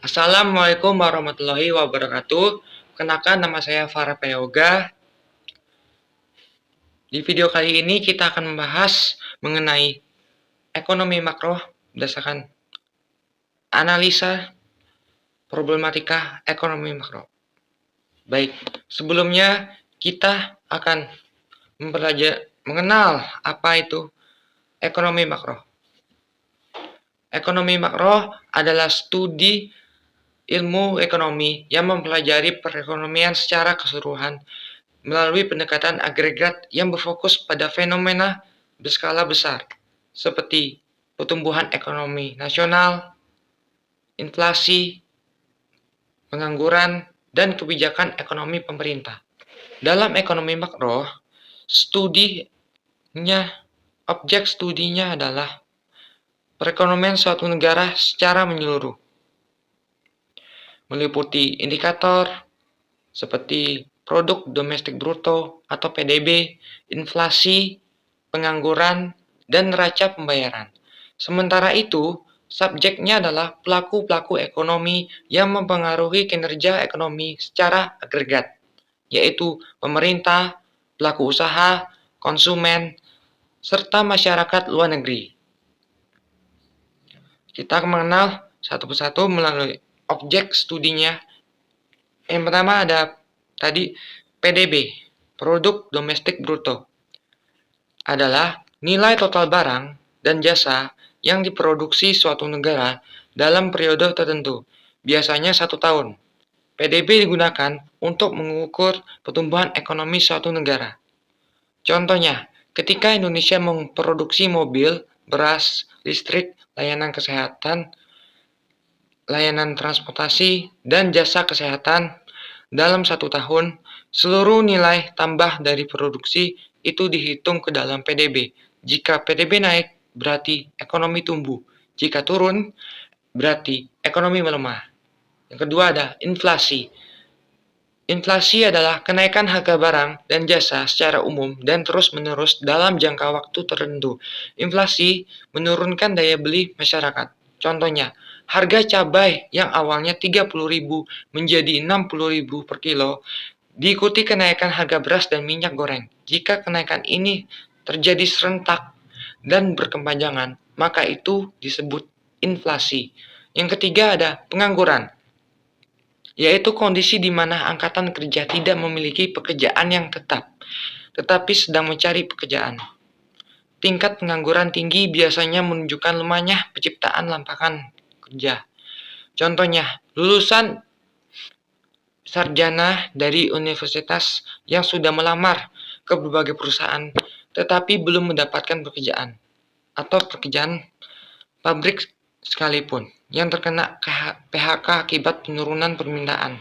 Assalamualaikum warahmatullahi wabarakatuh. Kenalkan, nama saya Farah Prayoga. Di video kali ini kita akan membahas mengenai ekonomi makro berdasarkan analisa problematika ekonomi makro. Baik, sebelumnya kita akan mengenal apa itu ekonomi makro. Ekonomi makro adalah studi ilmu ekonomi yang mempelajari perekonomian secara keseluruhan melalui pendekatan agregat yang berfokus pada fenomena berskala besar, seperti pertumbuhan ekonomi nasional, inflasi, pengangguran, dan kebijakan ekonomi pemerintah. Dalam ekonomi makro, objek studinya adalah perekonomian suatu negara secara menyeluruh, meliputi indikator seperti produk domestik bruto atau PDB, inflasi, pengangguran, dan neraca pembayaran. Sementara itu, subjeknya adalah pelaku-pelaku ekonomi yang mempengaruhi kinerja ekonomi secara agregat, yaitu pemerintah, pelaku usaha, konsumen, serta masyarakat luar negeri. Kita mengenal satu persatu melalui objek studinya. Yang pertama ada tadi PDB, produk domestik bruto, adalah nilai total barang dan jasa yang diproduksi suatu negara dalam periode tertentu, biasanya 1 tahun. PDB digunakan untuk mengukur pertumbuhan ekonomi suatu negara. Contohnya, ketika Indonesia memproduksi mobil, beras, listrik, layanan kesehatan, layanan transportasi, dan jasa kesehatan dalam 1 tahun, seluruh nilai tambah dari produksi itu dihitung ke dalam PDB. Jika PDB naik, berarti ekonomi tumbuh. Jika turun, berarti ekonomi melemah. Yang kedua ada inflasi. Inflasi adalah kenaikan harga barang dan jasa secara umum dan terus-menerus dalam jangka waktu tertentu. Inflasi menurunkan daya beli masyarakat. Contohnya, harga cabai yang awalnya 30.000 menjadi 60.000 per kilo, diikuti kenaikan harga beras dan minyak goreng. Jika kenaikan ini terjadi serentak dan berkepanjangan, maka itu disebut inflasi. Yang ketiga ada pengangguran, yaitu kondisi di mana angkatan kerja tidak memiliki pekerjaan yang tetap, tetapi sedang mencari pekerjaan. Tingkat pengangguran tinggi biasanya menunjukkan lemahnya penciptaan lapangan kerja. Contohnya, lulusan sarjana dari universitas yang sudah melamar ke berbagai perusahaan tetapi belum mendapatkan pekerjaan, atau pekerjaan pabrik sekalipun yang terkena PHK akibat penurunan permintaan.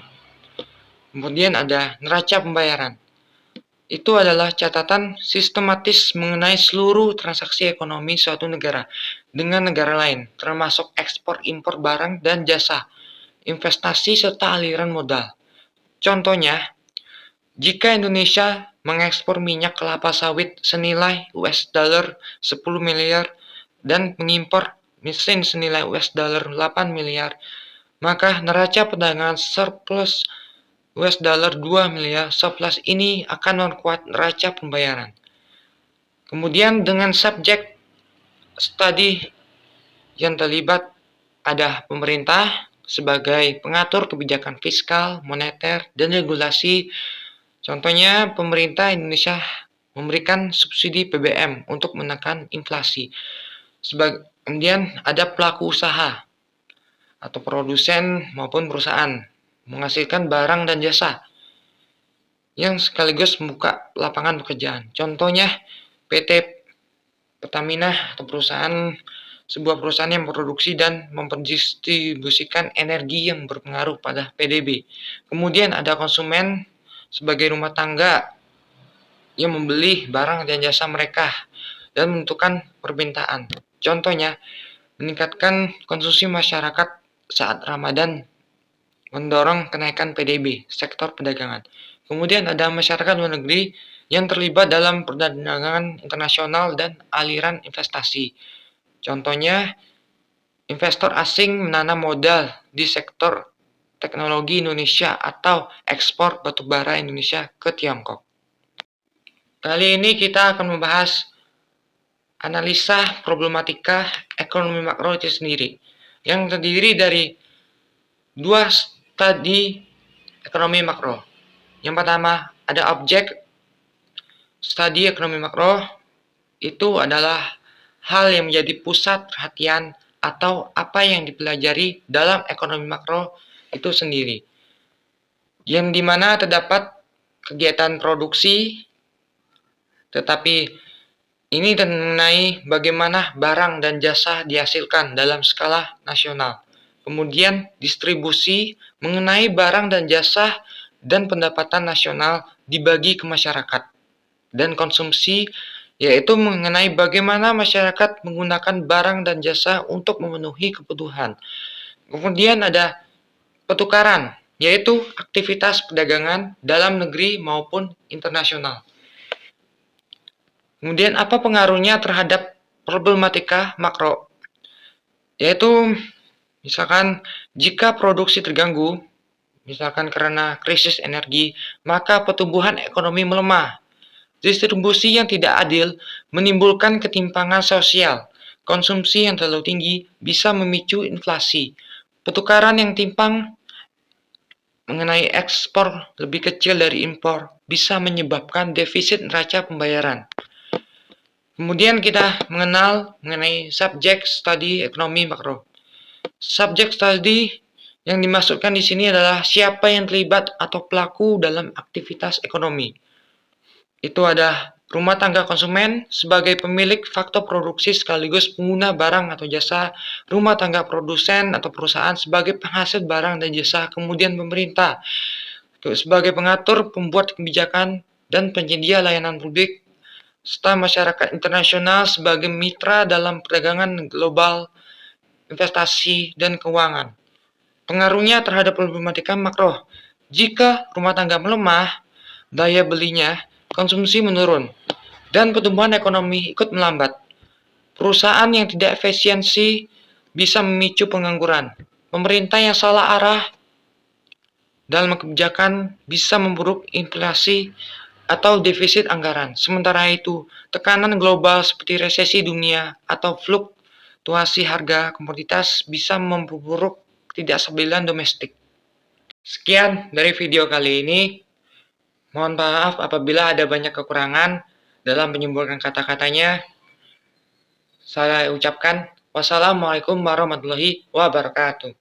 Kemudian ada neraca pembayaran. Itu adalah catatan sistematis mengenai seluruh transaksi ekonomi suatu negara dengan negara lain, termasuk ekspor impor barang dan jasa, investasi serta aliran modal. Contohnya, jika Indonesia mengekspor minyak kelapa sawit senilai US$ 10 miliar dan mengimpor mesin senilai US$ 8 miliar, maka neraca perdagangan surplus US$ 2 miliar. Surplus ini akan memperkuat neraca pembayaran. Kemudian dengan subjek studi yang terlibat ada pemerintah sebagai pengatur kebijakan fiskal, moneter, dan regulasi. Contohnya, pemerintah Indonesia memberikan subsidi BBM untuk menekan inflasi. Kemudian ada pelaku usaha atau produsen maupun perusahaan menghasilkan barang dan jasa yang sekaligus membuka lapangan pekerjaan. Contohnya PT Pertamina atau sebuah perusahaan yang memproduksi dan mempendistribusikan energi yang berpengaruh pada PDB. Kemudian ada konsumen sebagai rumah tangga yang membeli barang dan jasa mereka dan menentukan permintaan. Contohnya, meningkatkan konsumsi masyarakat saat Ramadan mendorong kenaikan PDB sektor perdagangan. Kemudian ada masyarakat luar negeri yang terlibat dalam perdagangan internasional dan aliran investasi. Contohnya, investor asing menanam modal di sektor teknologi Indonesia atau ekspor batubara Indonesia ke Tiongkok. Kali ini kita akan membahas analisa problematika ekonomi makro itu sendiri, yang terdiri dari dua studi ekonomi makro. Yang pertama, ada objek studi ekonomi makro, itu adalah hal yang menjadi pusat perhatian atau apa yang dipelajari dalam ekonomi makro itu sendiri, yang dimana terdapat kegiatan produksi, tetapi ini mengenai bagaimana barang dan jasa dihasilkan dalam skala nasional. Kemudian distribusi mengenai barang dan jasa dan pendapatan nasional dibagi ke masyarakat. Dan konsumsi yaitu mengenai bagaimana masyarakat menggunakan barang dan jasa untuk memenuhi kebutuhan. Kemudian ada pertukaran, yaitu aktivitas perdagangan dalam negeri maupun internasional. Kemudian apa pengaruhnya terhadap problematika makro? Yaitu misalkan jika produksi terganggu, misalkan karena krisis energi, maka pertumbuhan ekonomi melemah. Distribusi yang tidak adil menimbulkan ketimpangan sosial. Konsumsi yang terlalu tinggi bisa memicu inflasi. Pertukaran yang timpang mengenai ekspor lebih kecil dari impor bisa menyebabkan defisit neraca pembayaran. Kemudian kita mengenal mengenai subjek studi ekonomi makro. Subjek studi yang dimasukkan di sini adalah siapa yang terlibat atau pelaku dalam aktivitas ekonomi. Itu ada rumah tangga konsumen sebagai pemilik faktor produksi sekaligus pengguna barang atau jasa, rumah tangga produsen atau perusahaan sebagai penghasil barang dan jasa, kemudian pemerintah sebagai pengatur, pembuat kebijakan, dan penyedia layanan publik, serta masyarakat internasional sebagai mitra dalam perdagangan global, investasi, dan keuangan. Pengaruhnya terhadap problematika makro. Jika rumah tangga melemah, daya belinya, konsumsi menurun, dan pertumbuhan ekonomi ikut melambat. Perusahaan yang tidak efisiensi bisa memicu pengangguran. Pemerintah yang salah arah dalam kebijakan bisa memburuk inflasi atau defisit anggaran. Sementara itu, tekanan global seperti resesi dunia atau fluktuasi harga komoditas bisa memperburuk ketidakstabilan domestik. Sekian dari video kali ini. Mohon maaf apabila ada banyak kekurangan dalam menyuburkan kata-katanya. Saya ucapkan wassalamualaikum warahmatullahi wabarakatuh.